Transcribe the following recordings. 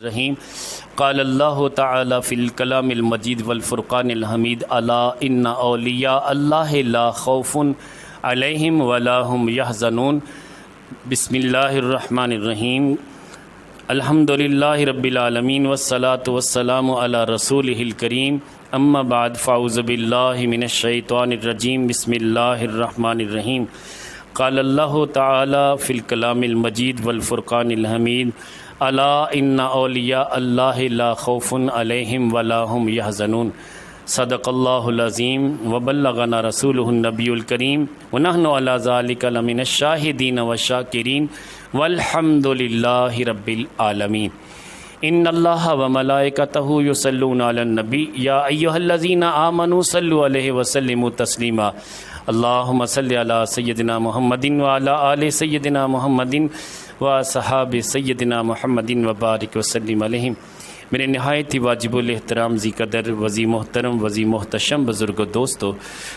رحیم قال اللہ تعالی فی الکلام المجید والفرقان الحمید الا ان اولیاء اللہ لا خوف علیہم ولا هم یحزنون۔ بسم اللہ الرحمن الرحیم۔ الحمد للہ رب العالمین والصلاة والسلام علی رسولہ الکریم، اما بعد فاعوذ باللہ من الشیطان الرجیم، بسم اللہ الرحمن الرحیم۔ قال اللہ تعالی فی الکلام المجید والفرقان الحمید الا ان اولیاء اللہ لا خوف علیہم ولا هم یحزنون۔ صدق اللہ العظیم وبلغنا رسولہ النبی الکریم ونحن علی ذلک لمن الشاہدین والشاکرین والحمد للہ رب العالمین۔ ان اللہ وملائکتہ یصلون علی النبی یا ایہا الذین آمنوا صلوا علیہ وسلموا تسلیما۔ اللہم صلی علی سیدنا محمد وعلی آل سیدنا محمد وصحاب سیدنا محمد وبارک وسلم علیہم۔ میرے نہایت ہی واجب الاحترام ذی قدر وذی محترم وذی محتشم بزرگ و دوستو،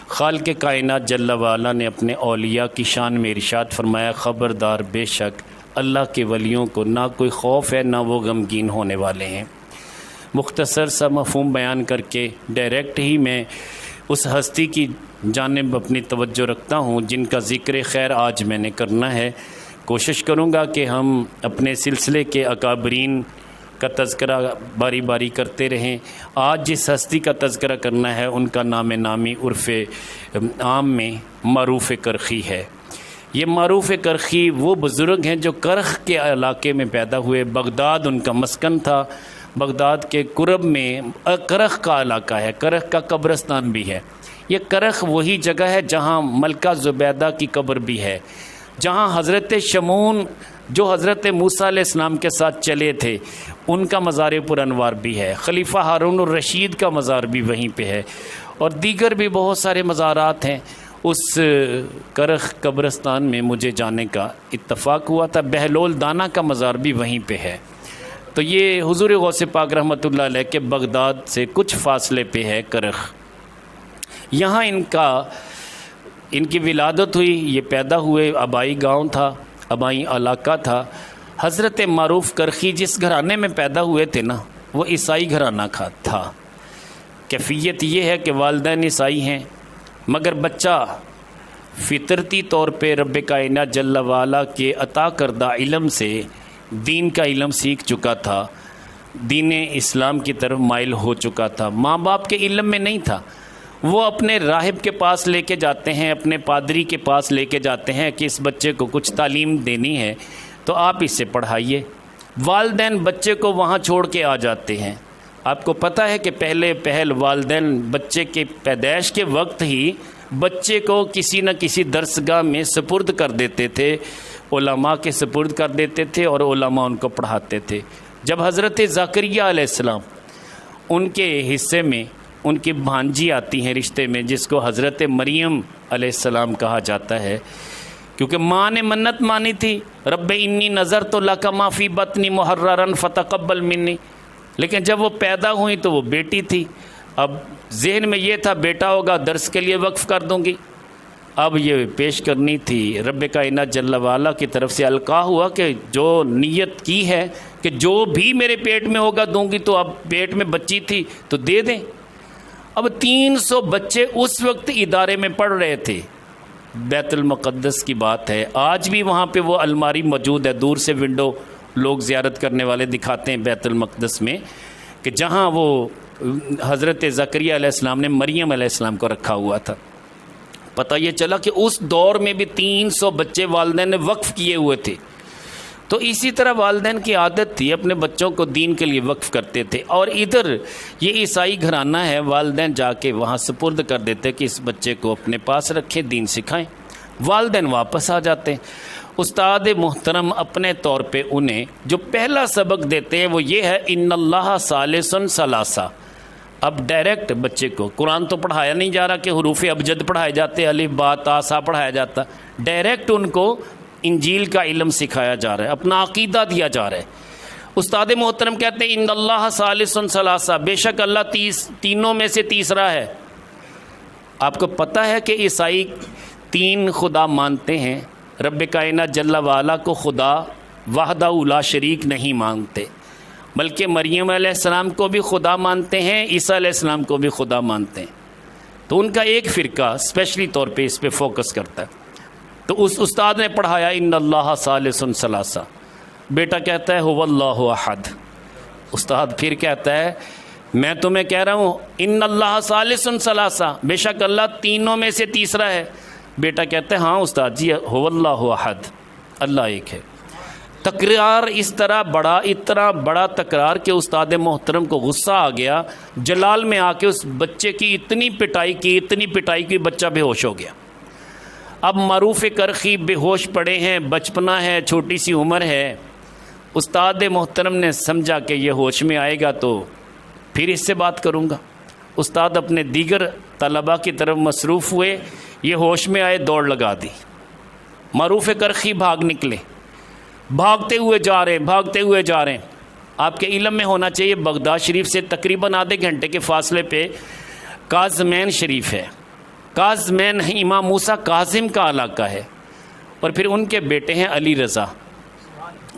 خالق کائنات جل وعلا نے اپنے اولیاء کی شان میں ارشاد فرمایا، خبردار بے شک اللہ کے ولیوں کو نہ کوئی خوف ہے نہ وہ غمگین ہونے والے ہیں۔ مختصر سا مفہوم بیان کر کے ڈائریکٹ ہی میں اس ہستی کی جانب اپنی توجہ رکھتا ہوں جن کا ذکر خیر آج میں نے کرنا ہے۔ کوشش کروں گا کہ ہم اپنے سلسلے کے اکابرین کا تذکرہ باری باری کرتے رہیں۔ آج جس ہستی کا تذکرہ کرنا ہے ان کا نام نامی عرف عام میں معروف کرخی ہے۔ یہ معروف کرخی وہ بزرگ ہیں جو کرخ کے علاقے میں پیدا ہوئے، بغداد ان کا مسکن تھا۔ بغداد کے قرب میں کرخ کا علاقہ ہے، کرخ کا قبرستان بھی ہے۔ یہ کرخ وہی جگہ ہے جہاں ملکہ زبیدہ کی قبر بھی ہے، جہاں حضرت شمعون جو حضرت موسیٰ علیہ السلام کے ساتھ چلے تھے ان کا مزار پر انوار بھی ہے، خلیفہ ہارون الرشید کا مزار بھی وہیں پہ ہے، اور دیگر بھی بہت سارے مزارات ہیں۔ اس کرخ قبرستان میں مجھے جانے کا اتفاق ہوا تھا۔ بہلول دانا کا مزار بھی وہیں پہ ہے۔ تو یہ حضور غوث پاک رحمۃ اللہ علیہ کے بغداد سے کچھ فاصلے پہ ہے کرخ۔ یہاں ان کی ولادت ہوئی، یہ پیدا ہوئے، آبائی گاؤں تھا، آبائی علاقہ تھا۔ حضرت معروف کرخی جس گھرانے میں پیدا ہوئے تھے نا وہ عیسائی گھرانہ تھا۔ کیفیت یہ ہے کہ والدین عیسائی ہیں مگر بچہ فطرتی طور پہ رب کائنات جل وعلا کے عطا کردہ علم سے دین کا علم سیکھ چکا تھا، دین اسلام کی طرف مائل ہو چکا تھا۔ ماں باپ کے علم میں نہیں تھا، وہ اپنے راہب کے پاس لے کے جاتے ہیں، اپنے پادری کے پاس لے کے جاتے ہیں کہ اس بچے کو کچھ تعلیم دینی ہے تو آپ اس سے پڑھائیے۔ والدین بچے کو وہاں چھوڑ کے آ جاتے ہیں۔ آپ کو پتہ ہے کہ پہل والدین بچے کے پیدائش کے وقت ہی بچے کو کسی نہ کسی درسگاہ میں سپرد کر دیتے تھے، علماء کے سپرد کر دیتے تھے اور علماء ان کو پڑھاتے تھے۔ جب حضرت زکریا علیہ السلام ان کے حصے میں ان کی بھانجی آتی ہیں رشتے میں، جس کو حضرت مریم علیہ السلام کہا جاتا ہے، کیونکہ ماں نے منت مانی تھی، رب انی نظرت لک ما فی بطنی محررا فتقبل منی، لیکن جب وہ پیدا ہوئی تو وہ بیٹی تھی۔ اب ذہن میں یہ تھا بیٹا ہوگا درس کے لیے وقف کر دوں گی۔ اب یہ پیش کرنی تھی، رب کائنات جل وعلا کی طرف سے القاء ہوا کہ جو نیت کی ہے کہ جو بھی میرے پیٹ میں ہوگا دوں گی، تو اب پیٹ میں بچی تھی تو دے دیں۔ اب 300 بچے اس وقت ادارے میں پڑھ رہے تھے۔ بیت المقدس کی بات ہے، آج بھی وہاں پہ وہ الماری موجود ہے، دور سے ونڈو لوگ زیارت کرنے والے دکھاتے ہیں بیت المقدس میں، کہ جہاں وہ حضرت زکریا علیہ السلام نے مریم علیہ السلام کو رکھا ہوا تھا۔ پتہ یہ چلا کہ اس دور میں بھی 300 بچے والدین نے وقف کیے ہوئے تھے۔ تو اسی طرح والدین کی عادت تھی، اپنے بچوں کو دین کے لیے وقف کرتے تھے، اور ادھر یہ عیسائی گھرانہ ہے، والدین جا کے وہاں سپرد کر دیتے کہ اس بچے کو اپنے پاس رکھیں، دین سکھائیں۔ والدین واپس آ جاتے ہیں۔ استاد محترم اپنے طور پہ انہیں جو پہلا سبق دیتے ہیں وہ یہ ہے، ان اللہ ثالث ثلاثہ۔ اب ڈائریکٹ بچے کو قرآن تو پڑھایا نہیں جا رہا کہ حروف ابجد پڑھائے جاتے، الف با تا سا پڑھایا جاتا، ڈائریکٹ ان کو انجیل کا علم سکھایا جا رہا ہے، اپنا عقیدہ دیا جا رہا ہے۔ استاد محترم کہتے ہیں ان اللہ ثالث ثلاثہ، بے شک اللہ تینوں میں سے تیسرا ہے۔ آپ کو پتہ ہے کہ عیسائی 3 خدا مانتے ہیں، رب کائنات جل وعلا کو خدا وحدہ لا شریک نہیں مانتے، بلکہ مریم علیہ السلام کو بھی خدا مانتے ہیں، عیسیٰ علیہ السلام کو بھی خدا مانتے ہیں۔ تو ان کا ایک فرقہ اسپیشلی طور پہ اس پہ فوکس کرتا ہے۔ تو اس استاد نے پڑھایا ان اللہ ثالث ثلاثہ، بیٹا کہتا ہے هو اللہ احد۔ استاد پھر کہتا ہے میں تمہیں کہہ رہا ہوں ان اللہ ثالث ثلاثہ، بے شک اللہ تینوں میں سے تیسرا ہے۔ بیٹا کہتا ہے ہاں استاد جی هو اللہ احد، اللہ ایک ہے۔ تکرار اس طرح بڑا، اتنا بڑا تکرار کہ استاد محترم کو غصہ آ گیا، جلال میں آ کے اس بچے کی اتنی پٹائی کی بچہ بے ہوش ہو گیا۔ اب معروف کرخی بے ہوش پڑے ہیں، بچپنا ہے، چھوٹی سی عمر ہے۔ استاد محترم نے سمجھا کہ یہ ہوش میں آئے گا تو پھر اس سے بات کروں گا۔ استاد اپنے دیگر طلباء کی طرف مصروف ہوئے، یہ ہوش میں آئے، دوڑ لگا دی۔ معروف کرخی بھاگ نکلے، بھاگتے ہوئے جا رہے ہیں۔ آپ کے علم میں ہونا چاہیے بغداد شریف سے تقریباً آدھے گھنٹے کے فاصلے پہ کاظمین شریف ہے۔ کاظمین امام موسیٰ کاظم کا علاقہ ہے، اور پھر ان کے بیٹے ہیں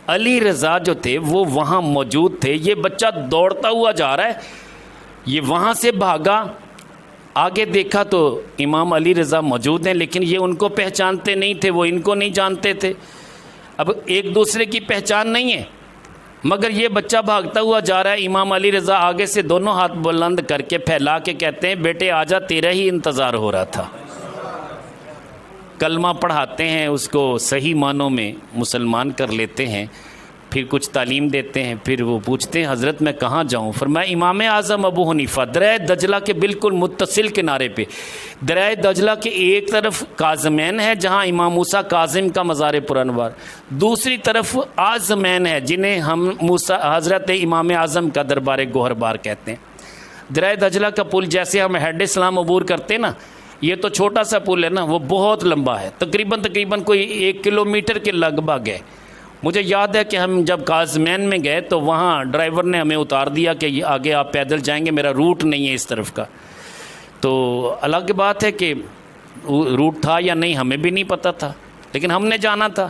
علی رضا جو تھے وہ وہاں موجود تھے۔ یہ بچہ دوڑتا ہوا جا رہا ہے، یہ وہاں سے بھاگا، آگے دیکھا تو امام علی رضا موجود ہیں، لیکن یہ ان کو پہچانتے نہیں تھے، وہ ان کو نہیں جانتے تھے۔ اب ایک دوسرے کی پہچان نہیں ہے، مگر یہ بچہ بھاگتا ہوا جا رہا ہے۔ امام علی رضا آگے سے دونوں ہاتھ بلند کر کے پھیلا کے کہتے ہیں بیٹے آجا، تیرا ہی انتظار ہو رہا تھا۔ کلمہ پڑھاتے ہیں، اس کو صحیح معنوں میں مسلمان کر لیتے ہیں، پھر کچھ تعلیم دیتے ہیں، پھر وہ پوچھتے ہیں حضرت میں کہاں جاؤں؟ فرمایا امام اعظم ابو حنیفہ، دریائے دجلہ کے بالکل متصل کنارے پہ، دریائے دجلہ کے ایک طرف کاظمین ہے جہاں امام موسیٰ کاظم کا مزار پرانوار، دوسری طرف اعظمین ہے جنہیں ہم حضرت امام اعظم کا دربار گوہر بار کہتے ہیں۔ دریائے دجلہ کا پل جیسے ہم ہیڈ اسلام عبور کرتے نا، یہ تو چھوٹا سا پل ہے نا، وہ بہت لمبا ہے، تقریباً کوئی 1 کلومیٹر کے لگ بھگ ہے۔ مجھے یاد ہے کہ ہم جب کاظمین میں گئے تو وہاں ڈرائیور نے ہمیں اتار دیا کہ یہ آگے آپ پیدل جائیں گے، میرا روٹ نہیں ہے اس طرف کا۔ تو الگ بات ہے کہ روٹ تھا یا نہیں ہمیں بھی نہیں پتہ تھا، لیکن ہم نے جانا تھا۔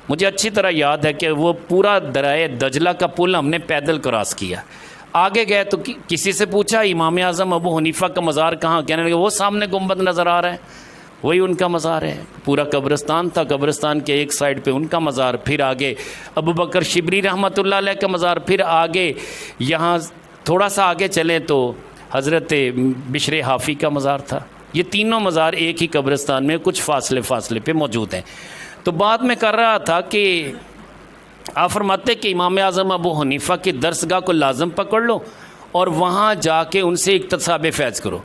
مجھے اچھی طرح یاد ہے کہ وہ پورا دریائے دجلہ کا پل ہم نے پیدل کراس کیا۔ آگے گئے تو کسی سے پوچھا امام اعظم ابو حنیفہ کا مزار کہاں؟ کہنے لگے وہ سامنے گنبد نظر آ رہا ہے، وہی ان کا مزار ہے۔ پورا قبرستان تھا، قبرستان کے ایک سائڈ پہ ان کا مزار، پھر آگے ابو بکر شبری رحمۃ اللہ علیہ کا مزار، پھر آگے یہاں تھوڑا سا آگے چلیں تو حضرت بشر حافی کا مزار تھا۔ یہ تینوں مزار ایک ہی قبرستان میں کچھ فاصلے پہ موجود ہیں۔ تو بات میں کر رہا تھا کہ آپ فرماتے کہ امام اعظم ابو حنیفہ کی درسگاہ کو لازم پکڑ لو اور وہاں جا کے ان سے اکتساب فیض کرو۔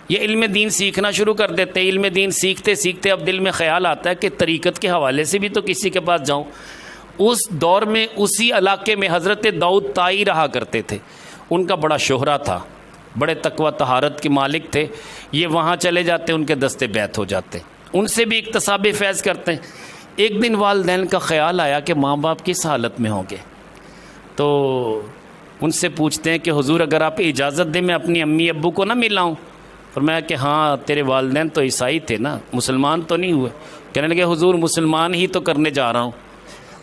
یہ علم دین سیکھنا شروع کر دیتے ہیں۔ علم دین سیکھتے سیکھتے اب دل میں خیال آتا ہے کہ طریقت کے حوالے سے بھی تو کسی کے پاس جاؤں۔ اس دور میں اسی علاقے میں حضرت داؤد طائی رہا کرتے تھے، ان کا بڑا شہرہ تھا، بڑے تقوی طہارت کے مالک تھے۔ یہ وہاں چلے جاتے، ان کے دستے بیعت ہو جاتے، ان سے بھی اکتساب فیض کرتے ہیں۔ ایک دن والدین کا خیال آیا کہ ماں باپ کس حالت میں ہوں گے، تو ان سے پوچھتے ہیں کہ حضور اگر آپ اجازت دیں میں اپنی امی ابو کو نہ ملاؤں؟ فرمایا کہ ہاں تیرے والدین تو عیسائی تھے نا، مسلمان تو نہیں ہوئے؟ کہنے لگے حضور مسلمان ہی تو کرنے جا رہا ہوں،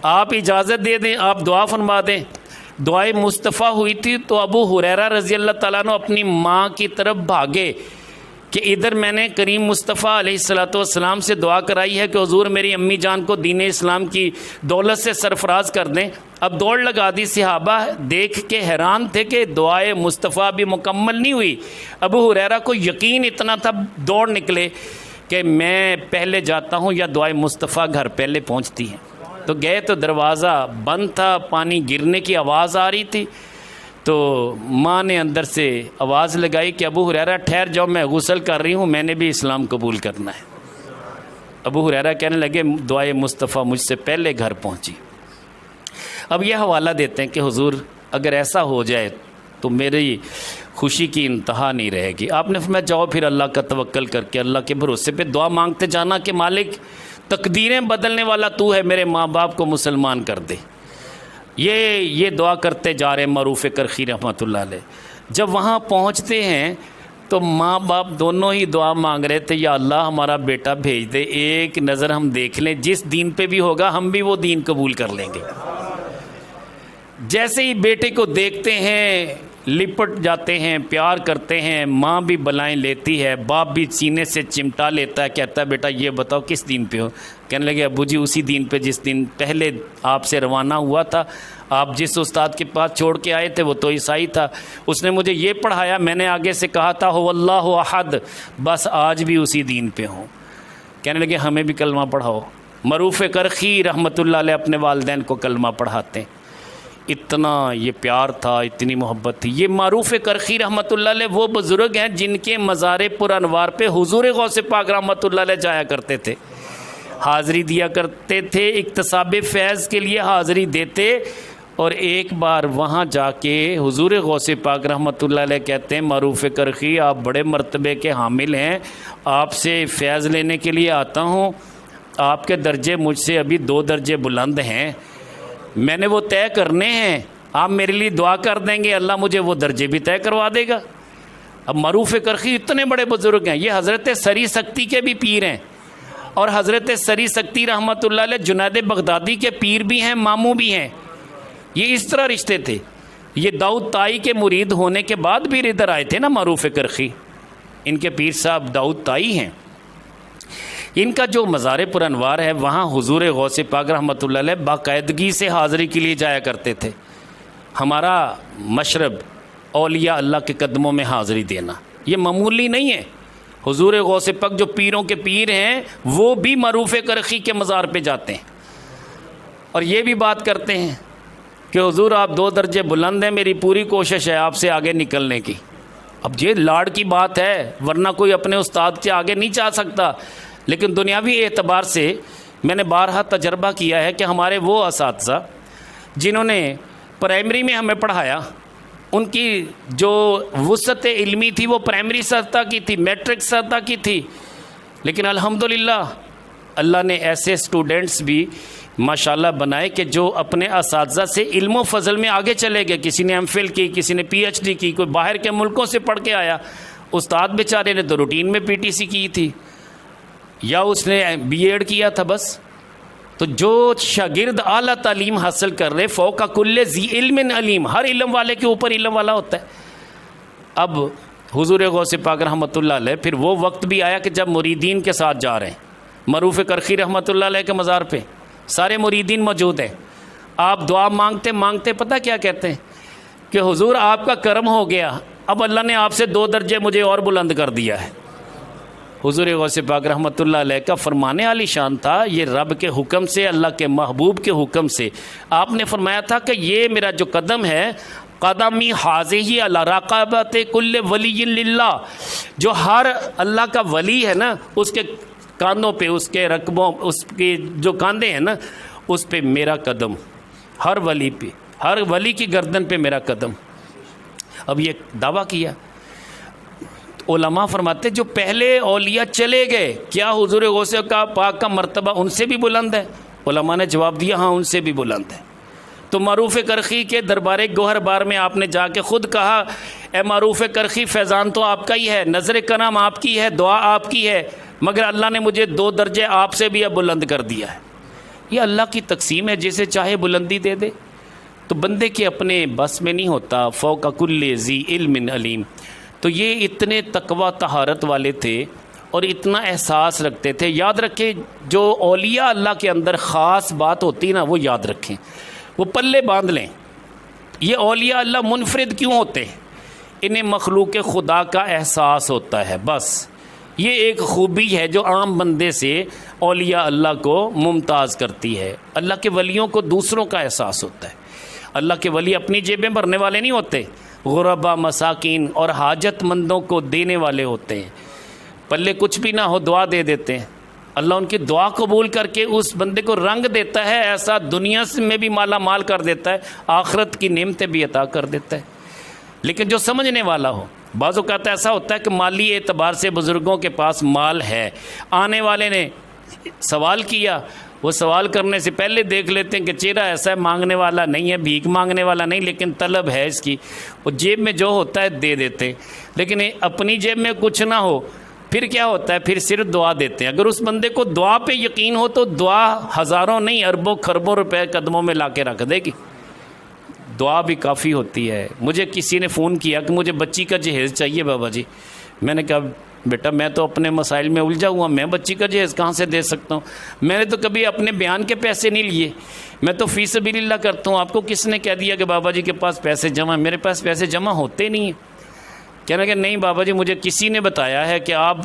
آپ اجازت دے دیں، آپ دعا فرما دیں۔ دعائے مصطفیٰ ہوئی تھی تو ابو ہریرہ رضی اللہ تعالیٰ عنہ اپنی ماں کی طرف بھاگے کہ ادھر میں نے کریم مصطفیٰ علیہ السلام سے دعا کرائی ہے کہ حضور میری امی جان کو دین اسلام کی دولت سے سرفراز کر دیں۔ اب دوڑ لگا دی، صحابہ دیکھ کے حیران تھے کہ دعائے مصطفیٰ بھی مکمل نہیں ہوئی۔ ابو ہریرہ کو یقین اتنا تھا، دوڑ نکلے کہ میں پہلے جاتا ہوں یا دعائے مصطفیٰ گھر پہلے پہنچتی ہے۔ تو گئے تو دروازہ بند تھا، پانی گرنے کی آواز آ رہی تھی، تو ماں نے اندر سے آواز لگائی کہ ابو ہریرہ ٹھہر جاؤ، میں غسل کر رہی ہوں، میں نے بھی اسلام قبول کرنا ہے۔ ابو ہریرہ کہنے لگے دعائے مصطفیٰ مجھ سے پہلے گھر پہنچی۔ اب یہ حوالہ دیتے ہیں کہ حضور اگر ایسا ہو جائے تو میری خوشی کی انتہا نہیں رہے گی۔ آپ نے فرمایا جاؤ پھر اللہ کا توکل کر کے اللہ کے بھروسے پہ دعا مانگتے جانا کہ مالک تقدیریں بدلنے والا تو ہے، میرے ماں باپ کو مسلمان کر دے۔ یہ دعا کرتے جا رہے معروف کرخی رحمۃ اللہ علیہ۔ جب وہاں پہنچتے ہیں تو ماں باپ دونوں ہی دعا مانگ رہے تھے، یا اللہ ہمارا بیٹا بھیج دے، ایک نظر ہم دیکھ لیں، جس دین پہ بھی ہوگا ہم بھی وہ دین قبول کر لیں گے۔ جیسے ہی بیٹے کو دیکھتے ہیں لپٹ جاتے ہیں، پیار کرتے ہیں، ماں بھی بلائیں لیتی ہے، باپ بھی سینے سے چمٹا لیتا ہے، کہتا ہے بیٹا یہ بتاؤ کس دین پہ ہو؟ کہنے لگے ابو جی اسی دین پہ جس دن پہلے آپ سے روانہ ہوا تھا، آپ جس استاد کے پاس چھوڑ کے آئے تھے وہ تو عیسائی تھا، اس نے مجھے یہ پڑھایا، میں نے آگے سے کہا تھا هو اللہ احد، بس آج بھی اسی دین پہ ہوں۔ کہنے لگے ہمیں بھی کلمہ پڑھاؤ۔ معروف کرخی رحمۃ اللہ علیہ اپنے والدین کو کلمہ پڑھاتے ہیں۔ اتنا یہ پیار تھا، اتنی محبت تھی۔ یہ معروف کرخی رحمۃ اللہ علیہ وہ بزرگ ہیں جن کے مزار پر انوار پہ حضور غوث پاک رحمۃ اللہ علیہ جایا کرتے تھے، حاضری دیا کرتے تھے، اکتساب فیض کے لیے حاضری دیتے، اور ایک بار وہاں جا کے حضور غوث پاک رحمۃ اللہ علیہ کہتے ہیں معروف کرخی آپ بڑے مرتبے کے حامل ہیں، آپ سے فیض لینے کے لیے آتا ہوں، آپ کے درجے مجھ سے ابھی 2 درجے بلند ہیں، میں نے وہ طے کرنے ہیں، آپ میرے لیے دعا کر دیں گے اللہ مجھے وہ درجے بھی طے کروا دے گا۔ اب معروف کرخی اتنے بڑے بزرگ ہیں، یہ حضرت سری سکتی کے بھی پیر ہیں، اور حضرت سری سکتی رحمۃ اللہ علیہ جنید بغدادی کے پیر بھی ہیں، ماموں بھی ہیں۔ یہ اس طرح رشتے تھے۔ یہ داؤد طائی کے مرید ہونے کے بعد بھی ادھر آئے تھے نا معروف کرخی، ان کے پیر صاحب داؤد طائی ہیں۔ ان کا جو مزار پر انوار ہے وہاں حضور غوث پاک رحمۃ اللہ علیہ باقاعدگی سے حاضری کے لیے جایا کرتے تھے۔ ہمارا مشرب اولیاء اللہ کے قدموں میں حاضری دینا یہ معمولی نہیں ہے۔ حضور غوث پاک جو پیروں کے پیر ہیں وہ بھی معروف کرخی کے مزار پہ جاتے ہیں اور یہ بھی بات کرتے ہیں کہ حضور آپ 2 درجے بلند ہیں، میری پوری کوشش ہے آپ سے آگے نکلنے کی۔ اب یہ لاڑ کی بات ہے، ورنہ کوئی اپنے استاد سے آگے نہیں جا سکتا، لیکن دنیاوی اعتبار سے میں نے بارہا تجربہ کیا ہے کہ ہمارے وہ اساتذہ جنہوں نے پرائمری میں ہمیں پڑھایا، ان کی جو وسعت علمی تھی وہ پرائمری سطح کی تھی، میٹرک سطح کی تھی، لیکن الحمدللہ اللہ نے ایسے اسٹوڈنٹس بھی ماشاءاللہ بنائے کہ جو اپنے اساتذہ سے علم و فضل میں آگے چلے گئے۔ کسی نے ایم فل کی، کسی نے پی ایچ ڈی کی، کوئی باہر کے ملکوں سے پڑھ کے آیا۔ استاد بیچارے نے تو روٹین میں پی ٹی سی کی تھی یا اس نے بی ایڈ کیا تھا بس۔ تو جو شاگرد اعلیٰ تعلیم حاصل کر رہے فوق کل ذی علم علیم، ہر علم والے کے اوپر علم والا ہوتا ہے۔ اب حضور غوث پاک رحمۃ اللہ علیہ پھر وہ وقت بھی آیا کہ جب مریدین کے ساتھ جا رہے ہیں معروف کرخی رحمۃ اللہ علیہ کے مزار پہ، سارے مریدین موجود ہیں۔ آپ دعا مانگتے مانگتے پتہ کیا کہتے ہیں کہ حضور آپ کا کرم ہو گیا، اب اللہ نے آپ سے 2 درجے مجھے اور بلند کر دیا ہے۔ حضور غوث پاک رحمۃ اللہ علیہ کا فرمانے عالی شان تھا، یہ رب کے حکم سے، اللہ کے محبوب کے حکم سے آپ نے فرمایا تھا کہ یہ میرا جو قدم ہے قدمی حاضی علی رقبۃ کل ولی للہ، جو ہر اللہ کا ولی ہے نا اس کے کاندھوں پہ، اس کے رقبوں، اس کے جو کاندھے ہیں نا اس پہ میرا قدم، ہر ولی پہ، ہر ولی کی گردن پہ میرا قدم۔ اب یہ دعویٰ کیا۔ علماء فرماتے جو پہلے اولیاء چلے گئے کیا حضور غوث پاک کا مرتبہ ان سے بھی بلند ہے؟ علماء نے جواب دیا ہاں ان سے بھی بلند ہے۔ تو معروف کرخی کے دربار گوہر بار میں آپ نے جا کے خود کہا اے معروف کرخی فیضان تو آپ کا ہی ہے، نظر کرم آپ کی ہے، دعا آپ کی ہے، مگر اللہ نے مجھے 2 درجے آپ سے بھی اب بلند کر دیا ہے۔ یہ اللہ کی تقسیم ہے، جسے چاہے بلندی دے دے۔ تو بندے کے اپنے بس میں نہیں ہوتا، فوق کل ذی علم علیم۔ تو یہ اتنے تقوی طہارت والے تھے اور اتنا احساس رکھتے تھے۔ یاد رکھیں جو اولیاء اللہ کے اندر خاص بات ہوتی نا وہ یاد رکھیں، وہ پلے باندھ لیں۔ یہ اولیاء اللہ منفرد کیوں ہوتے ہیں؟ انہیں مخلوق خدا کا احساس ہوتا ہے، بس یہ ایک خوبی ہے جو عام بندے سے اولیاء اللہ کو ممتاز کرتی ہے۔ اللہ کے ولیوں کو دوسروں کا احساس ہوتا ہے۔ اللہ کے ولی اپنی جیبیں بھرنے والے نہیں ہوتے، غربا مساکین اور حاجت مندوں کو دینے والے ہوتے ہیں۔ پلے کچھ بھی نہ ہو دعا دے دیتے ہیں، اللہ ان کی دعا قبول کر کے اس بندے کو رنگ دیتا ہے، ایسا دنیا میں بھی مالا مال کر دیتا ہے، آخرت کی نعمتیں بھی عطا کر دیتا ہے۔ لیکن جو سمجھنے والا ہو، بعض اوقات ایسا ہوتا ہے کہ مالی اعتبار سے بزرگوں کے پاس مال ہے، آنے والے نے سوال کیا، وہ سوال کرنے سے پہلے دیکھ لیتے ہیں کہ چہرہ ایسا ہے مانگنے والا نہیں ہے، بھیک مانگنے والا نہیں، لیکن طلب ہے اس کی، وہ جیب میں جو ہوتا ہے دے دیتے ہیں۔ لیکن اپنی جیب میں کچھ نہ ہو پھر کیا ہوتا ہے؟ پھر صرف دعا دیتے ہیں۔ اگر اس بندے کو دعا پہ یقین ہو تو دعا ہزاروں نہیں اربوں خربوں روپے قدموں میں لا کے رکھ دے گی۔ دعا بھی کافی ہوتی ہے. مجھے کسی نے فون کیا کہ مجھے بچی کا جہیز چاہیے بابا جی. میں نے کہا بیٹا میں تو اپنے مسائل میں الجھا ہوا، میں بچی کا جہیز کہاں سے دے سکتا ہوں؟ میں نے تو کبھی اپنے بیان کے پیسے نہیں لیے، میں تو فی سبیل اللہ کرتا ہوں. آپ کو کس نے کہہ دیا کہ بابا جی کے پاس پیسے جمع؟ میرے پاس پیسے جمع ہوتے نہیں ہیں. کہنا کہ نہیں بابا جی مجھے کسی نے بتایا ہے کہ آپ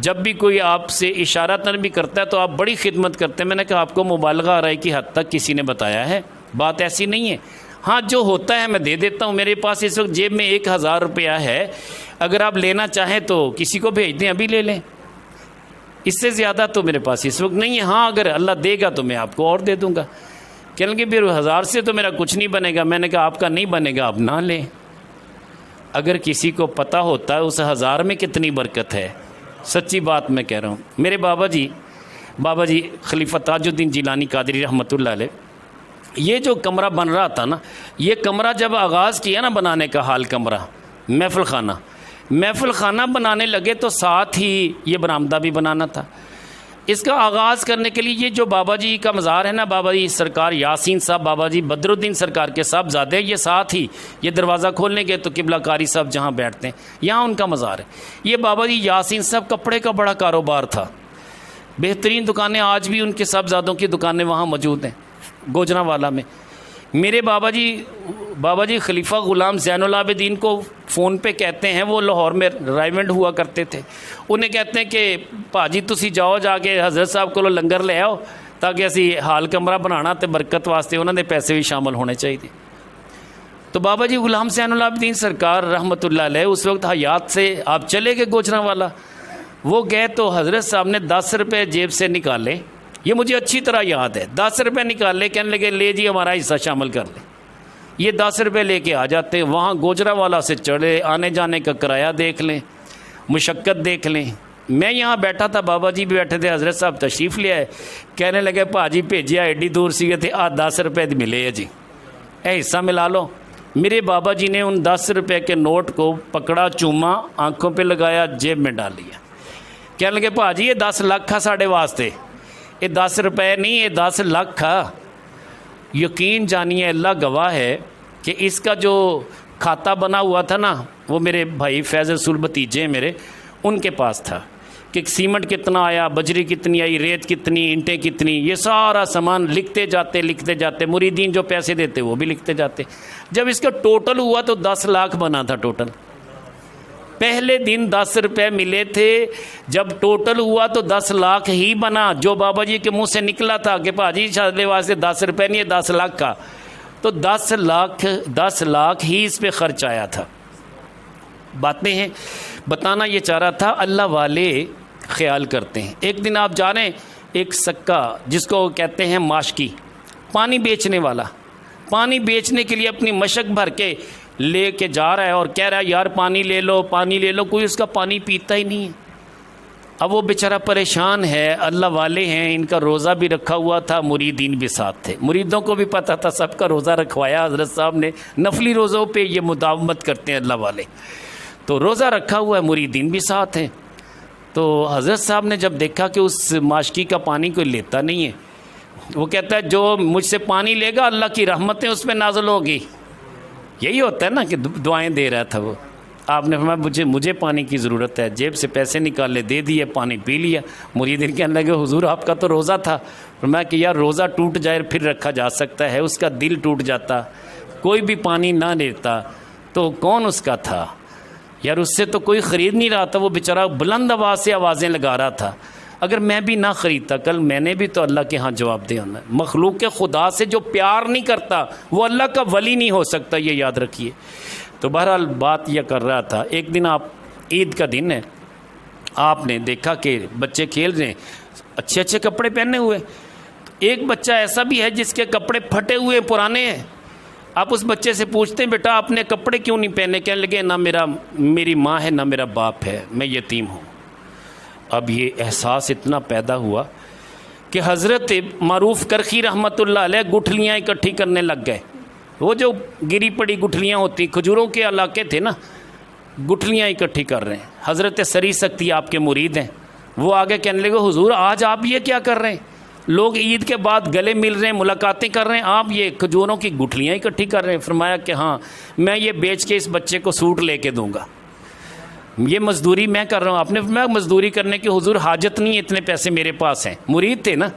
جب بھی کوئی آپ سے اشارتاً بھی کرتا ہے تو آپ بڑی خدمت کرتے ہیں. میں نے کہا آپ کو مبالغہ آرائی کی حد تک کسی نے بتایا ہے، بات ایسی نہیں ہے. ہاں جو ہوتا ہے میں دے دیتا ہوں. میرے پاس اس وقت جیب میں 1000 روپیہ ہے، اگر آپ لینا چاہیں تو کسی کو بھیج دیں، ابھی لے لیں. اس سے زیادہ تو میرے پاس اس وقت نہیں ہے. ہاں اگر اللہ دے گا تو میں آپ کو اور دے دوں گا. کہنے لگے پھر 1000 سے تو میرا کچھ نہیں بنے گا. میں نے کہا آپ کا نہیں بنے گا، آپ نہ لیں. اگر کسی کو پتہ ہوتا ہے اس 1000 میں کتنی برکت ہے، سچی بات میں کہہ رہا ہوں. میرے بابا جی خلیفہ تاج الدین جیلانی قادری رحمۃ اللہ علیہ، یہ جو کمرہ بن رہا تھا نا، یہ کمرہ جب آغاز کیا نا بنانے کا، حال کمرہ محفل خانہ بنانے لگے تو ساتھ ہی یہ برآمدہ بھی بنانا تھا. اس کا آغاز کرنے کے لیے یہ جو بابا جی کا مزار ہے نا، بابا جی سرکار یاسین صاحب، بابا جی بدر الدین سرکار کے صاحبزادے، یہ ساتھ ہی یہ دروازہ کھولنے گئے تو قبلہ کاری صاحب جہاں بیٹھتے ہیں یہاں ان کا مزار ہے. یہ بابا جی یاسین صاحب کپڑے کا بڑا کاروبار تھا، بہترین دکانیں آج بھی ان کے صاحبزادوں کی دکانیں وہاں موجود ہیں گوجرانوالا میں. میرے بابا جی خلیفہ غلام زین العابدین کو فون پہ کہتے ہیں، وہ لاہور میں رائیونڈ ہوا کرتے تھے، انہیں کہتے ہیں کہ پاجی تسی جاؤ جا کے حضرت صاحب کو لنگر لے آؤ تاکہ اسی حال کمرہ بنانا تے برکت واسطے انہوں نے پیسے بھی شامل ہونے چاہیے. تو بابا جی غلام زین العابدین سرکار رحمۃ اللہ علیہ اس وقت حیات سے آپ چلے گئے گوجرانوالا. وہ گئے تو حضرت صاحب نے 10 روپے جیب سے نکالے، یہ مجھے اچھی طرح یاد ہے. 10 روپے نکالے، کہنے لگے لے جی ہمارا حصہ شامل کر لیں. یہ 10 روپے لے کے آ جاتے، وہاں گوجرانوالا سے چڑھے، آنے جانے کا کرایہ دیکھ لیں، مشقت دیکھ لیں. میں یہاں بیٹھا تھا، بابا جی بھی بیٹھے تھے، حضرت صاحب تشریف لے آئے، کہنے لگے پاجی بھیجیا ایڈی دور سی تھے، 10 روپے ملے ہیں جی، اے حصہ ملا لو. میرے بابا جی نے ان 10 روپے کے نوٹ کو پکڑا، چوما، آنکھوں پہ لگایا، جیب میں ڈال لیا. کہنے لگے پاجی یہ 10 لاکھ تھا ساڑھے واسطے، یہ 10 روپے نہیں، یہ 10 لاکھ تھا. یقین جانیے اللہ گواہ ہے کہ اس کا جو کھاتا بنا ہوا تھا نا، وہ میرے بھائی فیض رسول بھتیجے میرے، ان کے پاس تھا کہ سیمنٹ کتنا آیا، بجری کتنی آئی، ریت کتنی، اینٹیں کتنی، یہ سارا سامان لکھتے جاتے، مریدین جو پیسے دیتے وہ بھی لکھتے جاتے. جب اس کا ٹوٹل ہوا تو 10 لاکھ بنا تھا ٹوٹل. پہلے دن 10 روپے ملے تھے، جب ٹوٹل ہوا تو 10 لاکھ ہی بنا. جو بابا جی کے منہ سے نکلا تھا کہ پاجی شادلے واسطے 10 روپے نہیں ہے 10 لاکھ کا، تو 10 لاکھ ہی اس پہ خرچ آیا تھا. باتیں ہیں، بتانا یہ چاہ رہا تھا اللہ والے خیال کرتے ہیں. ایک دن آپ جا رہے ہیں، ایک سکہ جس کو کہتے ہیں ماشکی، پانی بیچنے والا، پانی بیچنے کے لیے اپنی مشق بھر کے لے کے جا رہا ہے اور کہہ رہا ہے یار پانی لے لو، کوئی اس کا پانی پیتا ہی نہیں ہے. اب وہ بیچارہ پریشان ہے. اللہ والے ہیں، ان کا روزہ بھی رکھا ہوا تھا، مریدین بھی ساتھ تھے، مریدوں کو بھی پتہ تھا، سب کا روزہ رکھوایا حضرت صاحب نے. نفلی روزوں پہ یہ مداومت کرتے ہیں اللہ والے. تو روزہ رکھا ہوا ہے، مریدین بھی ساتھ ہیں. تو حضرت صاحب نے جب دیکھا کہ اس ماشکی کا پانی کوئی لیتا نہیں ہے، وہ کہتا ہے جو مجھ سے پانی لے گا اللہ کی رحمتیں اس پہ نازل ہوگی. یہی ہوتا ہے نا کہ دعائیں دے رہا تھا وہ. آپ نے فرمایا مجھے پانی کی ضرورت ہے، جیب سے پیسے نکالے دے دیے، پانی پی لیا. مریدین کہنے لگے حضور آپ کا تو روزہ تھا. فرمایا کہ یار روزہ ٹوٹ جائے پھر رکھا جا سکتا ہے، اس کا دل ٹوٹ جاتا، کوئی بھی پانی نہ لیتا تو کون اس کا تھا یار، اس سے تو کوئی خرید نہیں رہا تھا. وہ بیچارہ بلند آواز سے آوازیں لگا رہا تھا. اگر میں بھی نہ خریدتا کل میں نے بھی تو اللہ کے ہاں جواب دے ہونا ہے. مخلوق کے خدا سے جو پیار نہیں کرتا وہ اللہ کا ولی نہیں ہو سکتا، یہ یاد رکھیے. تو بہرحال بات یہ کر رہا تھا، ایک دن آپ عید کا دن ہے، آپ نے دیکھا کہ بچے کھیل رہے ہیں، اچھے اچھے کپڑے پہنے ہوئے. ایک بچہ ایسا بھی ہے جس کے کپڑے پھٹے ہوئے پرانے ہیں. آپ اس بچے سے پوچھتے ہیں بیٹا آپ نے کپڑے کیوں نہیں پہنے؟ کہنے لگے نہ میری ماں ہے نہ میرا باپ ہے، میں یتیم ہوں. اب یہ احساس اتنا پیدا ہوا کہ حضرت معروف کرخی رحمۃ اللہ علیہ گٹھلیاں اکٹھی کرنے لگ گئے. وہ جو گری پڑی گٹھلیاں ہوتی، کھجوروں کے علاقے تھے نا، گٹھلیاں اکٹھی کر رہے ہیں. حضرت سری سکتی آپ کے مرید ہیں، وہ آگے کہنے لگے حضور آج آپ یہ کیا کر رہے ہیں؟ لوگ عید کے بعد گلے مل رہے ہیں، ملاقاتیں کر رہے ہیں، آپ یہ کھجوروں کی گٹھلیاں اکٹھی کر رہے ہیں۔ فرمایا کہ ہاں میں یہ بیچ کے اس بچے کو سوٹ لے کے دوں گا، یہ مزدوری میں کر رہا ہوں۔ آپ نے فرمایا مزدوری کرنے کی حضور حاجت نہیں ہے، اتنے پیسے میرے پاس ہیں۔ مرید تھے نا۔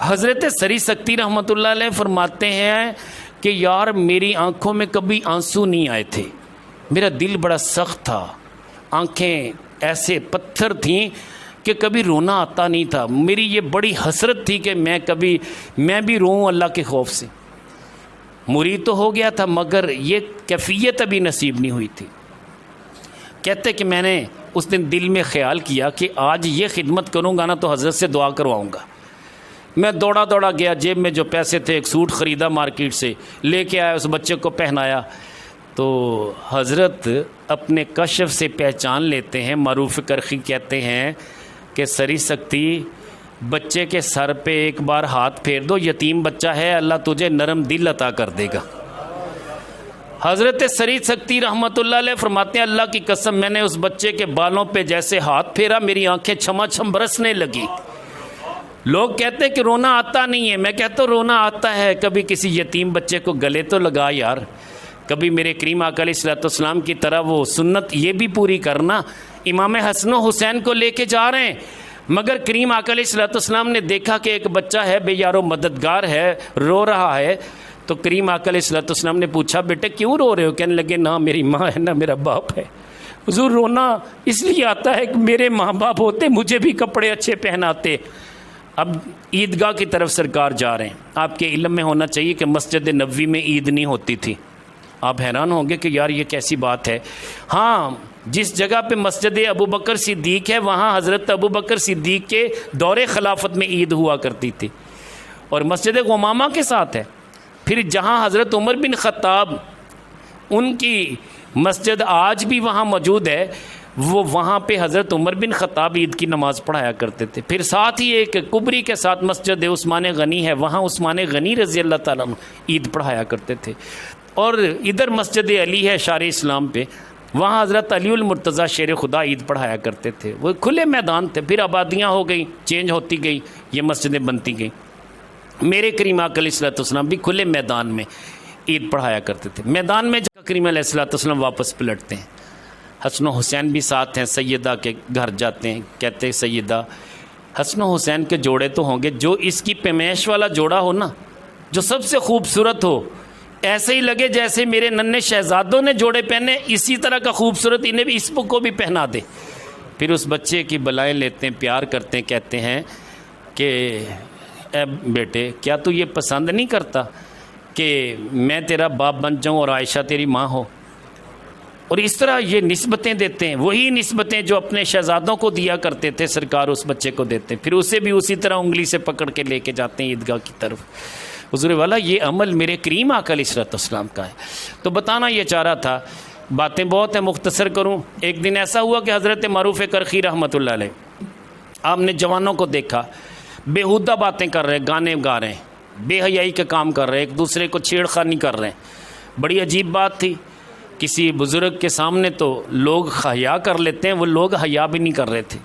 حضرت سری سکتی رحمۃ اللہ علیہ فرماتے ہیں کہ یار میری آنکھوں میں کبھی آنسو نہیں آئے تھے، میرا دل بڑا سخت تھا، آنکھیں ایسے پتھر تھیں کہ کبھی رونا آتا نہیں تھا۔ میری یہ بڑی حسرت تھی کہ میں بھی روؤں اللہ کے خوف سے۔ مرید تو ہو گیا تھا مگر یہ کیفیت ابھی نصیب نہیں ہوئی تھی۔ کہتے کہ میں نے اس دن دل میں خیال کیا کہ آج یہ خدمت کروں گا نا تو حضرت سے دعا کرواؤں گا۔ میں دوڑا گیا، جیب میں جو پیسے تھے ایک سوٹ خریدا مارکیٹ سے، لے کے آیا، اس بچے کو پہنایا۔ تو حضرت اپنے کشف سے پہچان لیتے ہیں، معروف کرخی کہتے ہیں کہ سری سکتی بچے کے سر پہ ایک بار ہاتھ پھیر دو، یتیم بچہ ہے، اللہ تجھے نرم دل عطا کر دے گا۔ حضرت سری سکتی رحمۃ اللہ علیہ فرماتے ہیں اللہ کی قسم میں نے اس بچے کے بالوں پہ جیسے ہاتھ پھیرا میری آنکھیں چھما چھم برسنے لگی۔ لوگ کہتے ہیں کہ رونا آتا نہیں ہے، میں کہتا ہوں رونا آتا ہے۔ کبھی کسی یتیم بچے کو گلے تو لگا یار، کبھی میرے کریم آقا علیہ الصلوۃ والسلام کی طرح وہ سنت یہ بھی پوری کرنا۔ امام حسن و حسین کو لے کے جا رہے ہیں، مگر کریم آقا علیہ الصلوۃ والسلام نے دیکھا کہ ایک بچہ ہے بے یار و مددگار ہے، رو رہا ہے۔ تو کریم آقا علیہ الصلوۃ والسلام نے پوچھا بیٹے کیوں رو رہے ہو؟ کہنے لگے نہ میری ماں ہے نہ میرا باپ ہے۔ حضور رونا اس لیے آتا ہے کہ میرے ماں باپ ہوتے مجھے بھی کپڑے اچھے پہناتے۔ اب عیدگاہ کی طرف سرکار جا رہے ہیں۔ آپ کے علم میں ہونا چاہیے کہ مسجد نبوی میں عید نہیں ہوتی تھی۔ آپ حیران ہوں گے کہ یار یہ کیسی بات ہے۔ ہاں، جس جگہ پہ مسجد ابو بکر صدیق ہے وہاں حضرت ابو بکر صدیق کے دور خلافت میں عید ہوا کرتی تھی، اور مسجد غمامہ کے ساتھ ہے۔ پھر جہاں حضرت عمر بن خطاب ان کی مسجد آج بھی وہاں موجود ہے، وہ وہاں پہ حضرت عمر بن خطاب عید کی نماز پڑھایا کرتے تھے۔ پھر ساتھ ہی ایک کبری کے ساتھ مسجد عثمان غنی ہے، وہاں عثمان غنی رضی اللہ تعالیٰ عنہ عید پڑھایا کرتے تھے۔ اور ادھر مسجد علی ہے شار اسلام پہ، وہاں حضرت علی المرتضیٰ شیر خدا عید پڑھایا کرتے تھے۔ وہ کھلے میدان تھے، پھر آبادیاں ہو گئیں، چینج ہوتی گئی، یہ مسجدیں بنتی گئیں۔ میرے کریم آقا علیہ الصلوۃ والسلام بھی کھلے میدان میں عید پڑھایا کرتے تھے۔ میدان میں جا کریم علیہ الصلوۃ والسلام واپس پلٹتے ہیں، حسن و حسین بھی ساتھ ہیں، سیدہ کے گھر جاتے ہیں، کہتے ہیں سیدہ حسن و حسین کے جوڑے تو ہوں گے، جو اس کی پیمائش والا جوڑا ہو نا، جو سب سے خوبصورت ہو، ایسے ہی لگے جیسے میرے ننھے شہزادوں نے جوڑے پہنے، اسی طرح کا خوبصورت انہیں بھی اس کو بھی پہنا دے۔ پھر اس بچے کی بلائیں لیتے ہیں، پیار کرتے ہیں، کہتے ہیں کہ اے بیٹے کیا تو یہ پسند نہیں کرتا کہ میں تیرا باپ بن جاؤں اور عائشہ تیری ماں ہو؟ اور اس طرح یہ نسبتیں دیتے ہیں، وہی نسبتیں جو اپنے شہزادوں کو دیا کرتے تھے سرکار اس بچے کو دیتے ہیں، پھر اسے بھی اسی طرح انگلی سے پکڑ کے لے کے جاتے ہیں عیدگاہ کی طرف۔ حضور والا یہ عمل میرے کریم آقا علیہ الصلوۃ والسلام کا ہے۔ تو بتانا یہ چاہ رہا تھا، باتیں بہت ہیں، مختصر کروں۔ ایک دن ایسا ہوا کہ حضرت معروف کرخی رحمۃ اللہ علیہ آپ نے جوانوں کو دیکھا بیہودہ باتیں کر رہے، گانے گا رہے ہیں، بے حیائی کے کام کر رہے ہیں، ایک دوسرے کو چھیڑ خانی کر رہے ہیں۔ بڑی عجیب بات تھی، کسی بزرگ کے سامنے تو لوگ حیا کر لیتے ہیں، وہ لوگ حیا بھی نہیں کر رہے تھے۔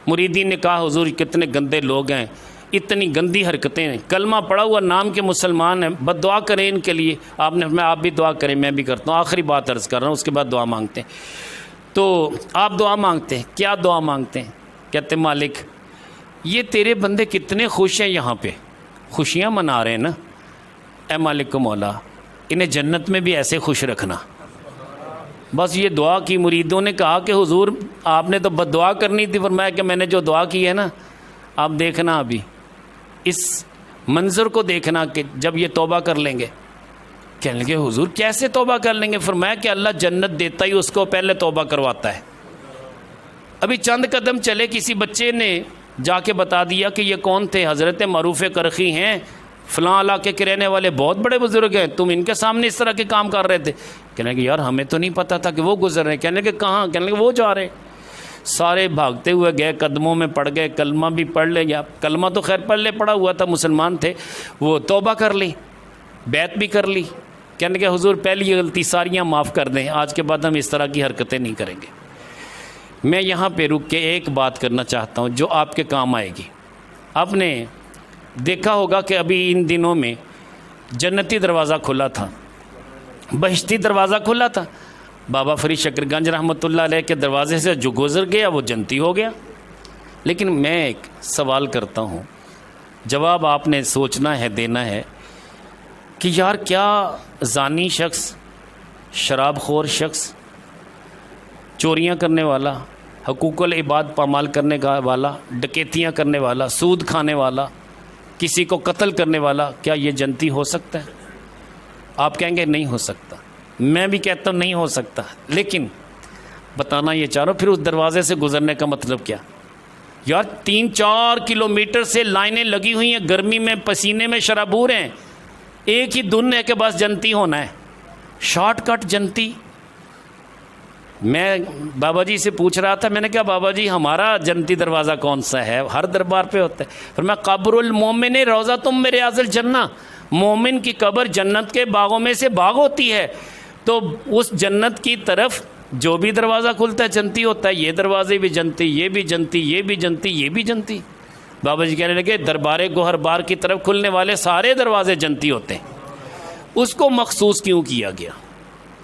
مریدین نے کہا حضور کتنے گندے لوگ ہیں، اتنی گندی حرکتیں ہیں، کلمہ پڑا ہوا نام کے مسلمان ہیں، بد دعا کریں ان کے لیے۔ آپ نے فرمایا آپ بھی دعا کریں، میں بھی کرتا ہوں، آخری بات عرض کر رہا ہوں، اس کے بعد دعا مانگتے ہیں۔ تو آپ دعا مانگتے ہیں، کیا دعا مانگتے ہیں؟ کہتے ہیں مالک یہ تیرے بندے کتنے خوش ہیں، یہاں پہ خوشیاں منا رہے ہیں نا، اے مالک مولا انہیں جنت میں بھی ایسے خوش رکھنا۔ بس یہ دعا کی۔ مریدوں نے کہا کہ حضور آپ نے تو بد دعا کرنی تھی۔ فرمایا کہ میں نے جو دعا کی ہے نا، آپ دیکھنا ابھی اس منظر کو دیکھنا کہ جب یہ توبہ کر لیں گے۔ کہنے لگے حضور کیسے توبہ کر لیں گے؟ فرمایا کہ اللہ جنت دیتا ہی اس کو پہلے توبہ کرواتا ہے۔ ابھی چند قدم چلے کسی بچے نے جا کے بتا دیا کہ یہ کون تھے؟ حضرت معروف کرخی ہیں، فلاں علاقے کے رہنے والے بہت بڑے بزرگ ہیں، تم ان کے سامنے اس طرح کے کام کر رہے تھے۔ کہنے لگے یار ہمیں تو نہیں پتہ تھا کہ وہ گزر رہے ہیں۔ کہنے لگے کہاں؟ کہنے لگے وہ جا رہے ہیں۔ سارے بھاگتے ہوئے گئے، قدموں میں پڑ گئے، کلمہ بھی پڑھ لے، یا کلمہ تو خیر پڑھ لے، پڑھا ہوا تھا، مسلمان تھے، وہ توبہ کر لی، بیعت بھی کر لی۔ کہنے کہ حضور پہلی غلطی ساریاں معاف کر دیں، آج کے بعد ہم اس طرح کی حرکتیں نہیں کریں گے۔ میں یہاں پہ رک کے ایک بات کرنا چاہتا ہوں جو آپ کے کام آئے گی۔ آپ نے دیکھا ہوگا کہ ابھی ان دنوں میں جنتی دروازہ کھلا تھا، بہشتی دروازہ کھلا تھا، بابا فرید شکر گنج رحمۃ اللہ علیہ کے دروازے سے جو گزر گیا وہ جنتی ہو گیا۔ لیکن میں ایک سوال کرتا ہوں، جواب آپ نے سوچنا ہے، دینا ہے کہ یار کیا زانی شخص، شراب خور شخص، چوریاں کرنے والا، حقوق العباد پامال کرنے والا، ڈکیتیاں کرنے والا، سود کھانے والا، کسی کو قتل کرنے والا، کیا یہ جنتی ہو سکتا ہے؟ آپ کہیں گے نہیں ہو سکتا، میں بھی کہتا ہوں نہیں ہو سکتا، لیکن بتانا یہ چاہ رہا ہوں پھر اس دروازے سے گزرنے کا مطلب کیا؟ یار 3-4 کلومیٹر سے لائنیں لگی ہوئی ہیں، گرمی میں پسینے میں شرابور ہیں، ایک ہی دن ہے کہ بس جنتی ہونا ہے، شارٹ کٹ جنتی۔ میں بابا جی سے پوچھ رہا تھا، میں نے کہا بابا جی ہمارا جنتی دروازہ کون سا ہے؟ ہر دربار پہ ہوتا ہے۔ پھر میں قبر المومن روضہ تم میرے ریاض الجنہ، مومن کی قبر جنت کے باغوں میں سے باغ ہوتی ہے، تو اس جنت کی طرف جو بھی دروازہ کھلتا ہے جنتی ہوتا ہے، یہ دروازے بھی جنتی، یہ بھی جنتی، یہ بھی جنتی، یہ بھی جنتی۔ بابا جی کہنے لگے دربار گوہر بار کی طرف کھلنے والے سارے دروازے جنتی ہوتے ہیں، اس کو مخصوص کیوں کیا گیا؟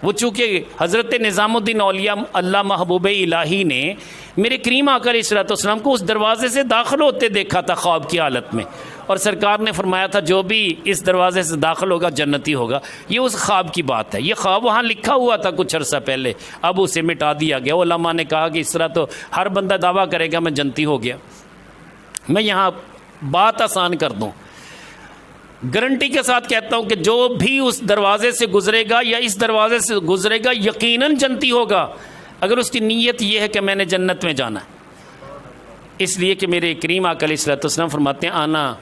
وہ چونکہ حضرت نظام الدین اولیاء اللہ محبوب الہی نے میرے کریم آقا علیہ الصلوۃ والسلام کو اس دروازے سے داخل ہوتے دیکھا تھا خواب کی حالت میں، اور سرکار نے فرمایا تھا جو بھی اس دروازے سے داخل ہوگا جنتی ہوگا۔ یہ اس خواب کی بات ہے، یہ خواب وہاں لکھا ہوا تھا کچھ عرصہ پہلے، اب اسے مٹا دیا گیا۔ علماء نے کہا کہ اس طرح تو ہر بندہ دعویٰ کرے گا میں جنتی ہو گیا۔ میں یہاں بات آسان کر دوں، گارنٹی کے ساتھ کہتا ہوں کہ جو بھی اس دروازے سے گزرے گا یا اس دروازے سے گزرے گا یقیناً جنتی ہوگا، اگر اس کی نیت یہ ہے کہ میں نے جنت میں جانا ہے۔ اس لیے کہ میرے کریم آقا علیہ الصلوۃ والسلام فرماتے ہیں آنا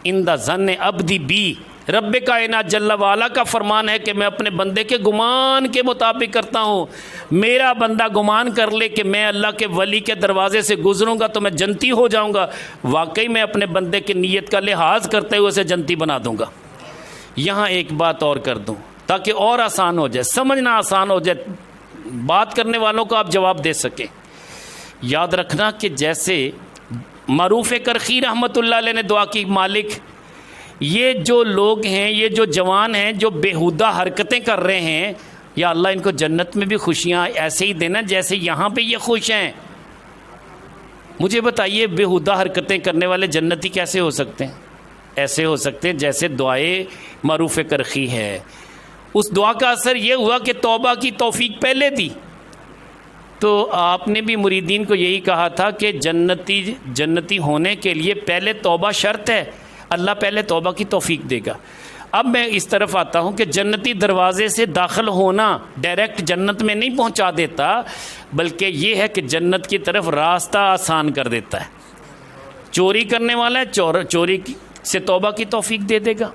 عند ظن عبدی بی، رب کائنات جل وعلا کا فرمان ہے کہ میں اپنے بندے کے گمان کے مطابق کرتا ہوں۔ میرا بندہ گمان کر لے کہ میں اللہ کے ولی کے دروازے سے گزروں گا تو میں جنتی ہو جاؤں گا، واقعی میں اپنے بندے کی نیت کا لحاظ کرتے ہوئے اسے جنتی بنا دوں گا۔ یہاں ایک بات اور کر دوں تاکہ اور آسان ہو جائے، سمجھنا آسان ہو جائے، بات کرنے والوں کو آپ جواب دے سکیں۔ یاد رکھنا کہ جیسے معروف کرخی رحمۃ اللہ علیہ نے دعا کی، مالک یہ جو لوگ ہیں، یہ جو جوان ہیں جو بیہودہ حرکتیں کر رہے ہیں، یا اللہ ان کو جنت میں بھی خوشیاں ایسے ہی دینا جیسے یہاں پہ یہ خوش ہیں۔ مجھے بتائیے بیہودہ حرکتیں کرنے والے جنتی کیسے ہو سکتے ہیں؟ ایسے ہو سکتے ہیں جیسے دعائے معروف کرخی ہے، اس دعا کا اثر یہ ہوا کہ توبہ کی توفیق پہلے دی، تو آپ نے بھی مریدین کو یہی کہا تھا کہ جنتی ہونے کے لیے پہلے توبہ شرط ہے، اللہ پہلے توبہ کی توفیق دے گا۔ اب میں اس طرف آتا ہوں کہ جنتی دروازے سے داخل ہونا ڈائریکٹ جنت میں نہیں پہنچا دیتا، بلکہ یہ ہے کہ جنت کی طرف راستہ آسان کر دیتا ہے۔ چوری کرنے والا ہے چوری سے توبہ کی توفیق دے دے گا،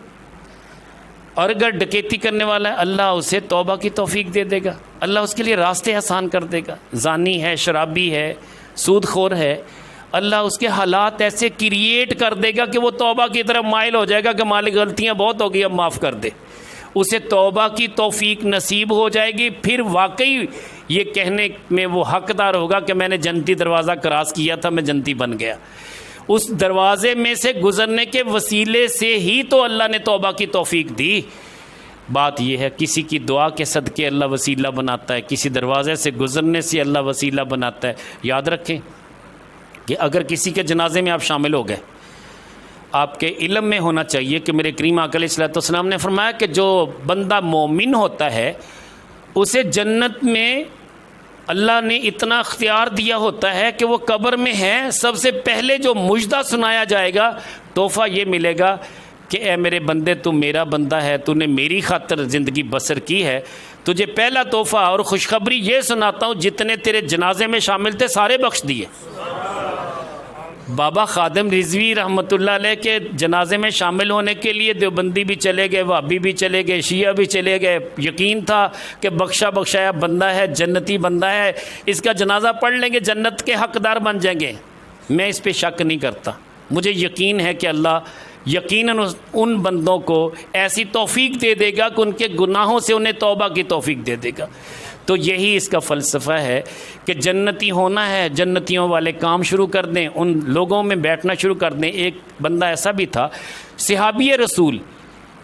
اور اگر ڈکیتی کرنے والا ہے اللہ اسے توبہ کی توفیق دے دے گا، اللہ اس کے لیے راستے آسان کر دے گا۔ زانی ہے، شرابی ہے، سود خور ہے، اللہ اس کے حالات ایسے کریٹ کر دے گا کہ وہ توبہ کی طرف مائل ہو جائے گا کہ مالک غلطیاں بہت ہو گئی اب معاف کر دے، اسے توبہ کی توفیق نصیب ہو جائے گی، پھر واقعی یہ کہنے میں وہ حقدار ہوگا کہ میں نے جنتی دروازہ کراس کیا تھا، میں جنتی بن گیا۔ اس دروازے میں سے گزرنے کے وسیلے سے ہی تو اللہ نے توبہ کی توفیق دی۔ بات یہ ہے کسی کی دعا کے صدقے اللہ وسیلہ بناتا ہے، کسی دروازے سے گزرنے سے اللہ وسیلہ بناتا ہے۔ یاد رکھیں کہ اگر کسی کے جنازے میں آپ شامل ہو گئے، آپ کے علم میں ہونا چاہیے کہ میرے کریم آقا علیہ الصلوۃ والسلام نے فرمایا کہ جو بندہ مومن ہوتا ہے اسے جنت میں اللہ نے اتنا اختیار دیا ہوتا ہے کہ وہ قبر میں ہے، سب سے پہلے جو مجدہ سنایا جائے گا، تحفہ یہ ملے گا کہ اے میرے بندے تو میرا بندہ ہے، تو نے میری خاطر زندگی بسر کی ہے، تجھے پہلا تحفہ اور خوشخبری یہ سناتا ہوں جتنے تیرے جنازے میں شامل تھے سارے بخش دیے۔ بابا خادم رضوی رحمۃ اللہ علیہ کے جنازے میں شامل ہونے کے لیے دیوبندی بھی چلے گئے، وہابی بھی چلے گئے، شیعہ بھی چلے گئے، یقین تھا کہ بخشا بخشایا بندہ ہے، جنتی بندہ ہے، اس کا جنازہ پڑھ لیں گے جنت کے حقدار بن جائیں گے۔ میں اس پہ شک نہیں کرتا، مجھے یقین ہے کہ اللہ یقیناً ان بندوں کو ایسی توفیق دے دے گا کہ ان کے گناہوں سے انہیں توبہ کی توفیق دے دے گا۔ تو یہی اس کا فلسفہ ہے کہ جنتی ہونا ہے، جنتیوں والے کام شروع کر دیں، ان لوگوں میں بیٹھنا شروع کر دیں۔ ایک بندہ ایسا بھی تھا صحابی رسول،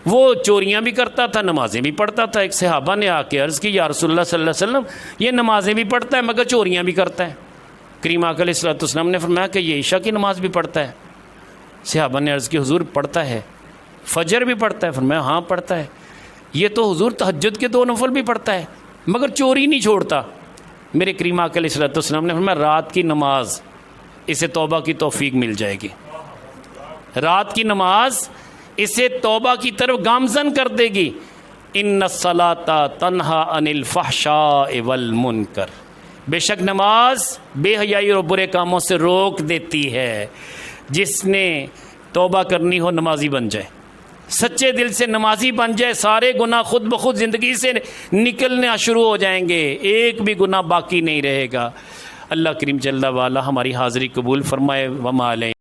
وہ چوریاں بھی کرتا تھا، نمازیں بھی پڑھتا تھا۔ ایک صحابہ نے آ کے عرض کی یا رسول اللہ صلی اللہ علیہ وسلم، یہ نمازیں بھی پڑھتا ہے مگر چوریاں بھی کرتا ہے۔ کریم آقا علیہ الصلوۃ والسلام نے فرمایا کہ یہ عشاء کی نماز بھی پڑھتا ہے۔ صحابہ نے عرض کی حضور پڑھتا ہے، فجر بھی پڑھتا ہے؟ فرمایا ہاں پڑھتا ہے۔ یہ تو حضور تہجد کے 2 نفل بھی پڑھتا ہے مگر چوری نہیں چھوڑتا۔ میرے کریم آقا علیہ الصلوۃ والسلام نے فرمایا رات کی نماز اسے توبہ کی توفیق مل جائے گی، رات کی نماز اسے توبہ کی طرف گامزن کر دے گی۔ ان الصلاۃ تنہا عن الفحشاء والمنکر، بے شک نماز بے حیائی اور برے کاموں سے روک دیتی ہے۔ جس نے توبہ کرنی ہو نمازی بن جائے، سچے دل سے نمازی بن جائے، سارے گناہ خود بخود زندگی سے نکلنا شروع ہو جائیں گے، ایک بھی گناہ باقی نہیں رہے گا۔ اللہ کریم جل وعلا ہماری حاضری قبول فرمائے۔ وما علیہ